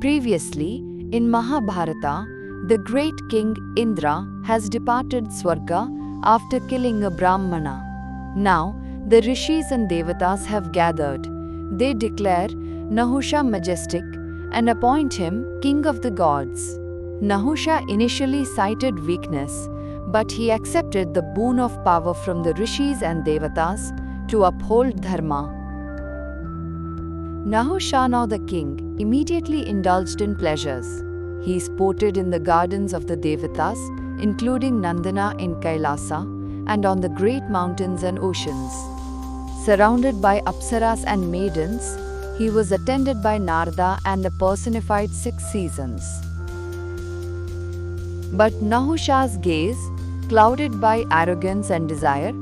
Previously, in Mahabharata, the great king Indra has departed Swarga after killing a Brahmana. Now, the rishis and devatas have gathered. They declare Nahusha majestic and appoint him king of the gods. Nahusha initially cited weakness, but he accepted the boon of power from the rishis and devatas to uphold dharma. Nahusha, now the king, immediately indulged in pleasures. He sported in the gardens of the devatas, including Nandana in Kailasa, and on the great mountains and oceans. Surrounded by apsaras and maidens, he was attended by Narada and the personified 6 seasons. But Nahusha's gaze, clouded by arrogance and desire,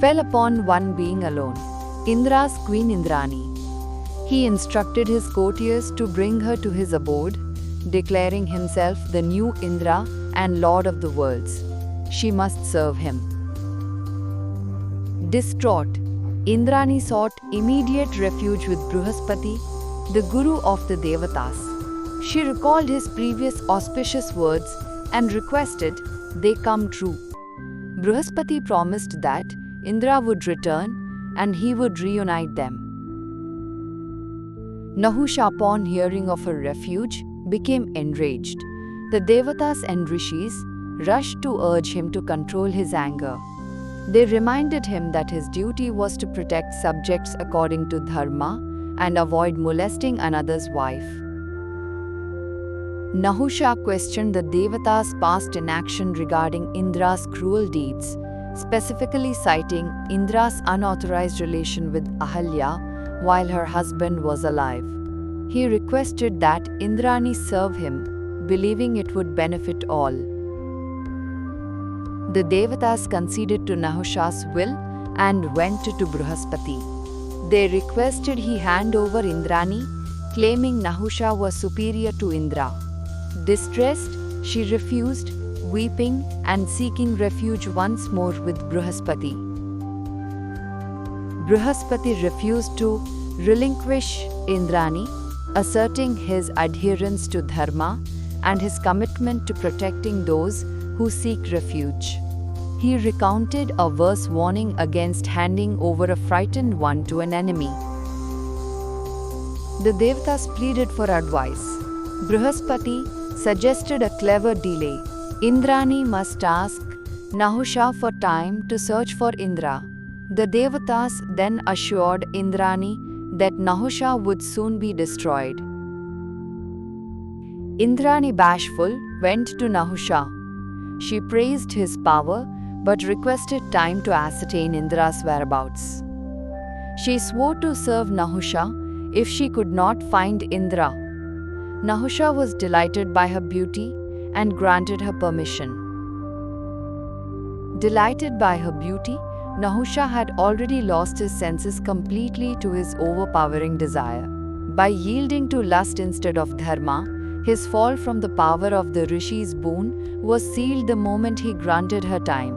fell upon one being alone, Indra's queen Indrani. He instructed his courtiers to bring her to his abode, declaring himself the new Indra and lord of the worlds. She must serve him. Distraught, Indrani sought immediate refuge with Bruhaspati, the guru of the Devatas. She recalled his previous auspicious words and requested they come true. Bruhaspati promised that Indra would return and he would reunite them. Nahusha, upon hearing of her refuge, became enraged. The Devatas and Rishis rushed to urge him to control his anger. They reminded him that his duty was to protect subjects according to dharma and avoid molesting another's wife. Nahusha questioned the Devatas' past inaction regarding Indra's cruel deeds, specifically citing Indra's unauthorized relation with Ahalya while her husband was alive. He requested that Indrani serve him, believing it would benefit all. The Devatas conceded to Nahusha's will and went to Bruhaspati. They requested he hand over Indrani, claiming Nahusha was superior to Indra. Distressed, she refused, weeping and seeking refuge once more with Bruhaspati. Bruhaspati refused to relinquish Indrani, asserting his adherence to dharma and his commitment to protecting those who seek refuge. He recounted a verse warning against handing over a frightened one to an enemy. The Devatas pleaded for advice. Bruhaspati suggested a clever delay. Indrani must ask Nahusha for time to search for Indra. The Devatas then assured Indrani that Nahusha would soon be destroyed. Indrani, bashful, went to Nahusha. She praised his power but requested time to ascertain Indra's whereabouts. She swore to serve Nahusha if she could not find Indra. Nahusha was delighted by her beauty and granted her permission. Delighted by her beauty, Nahusha had already lost his senses completely to his overpowering desire. By yielding to lust instead of dharma, his fall from the power of the Rishi's boon was sealed the moment he granted her time.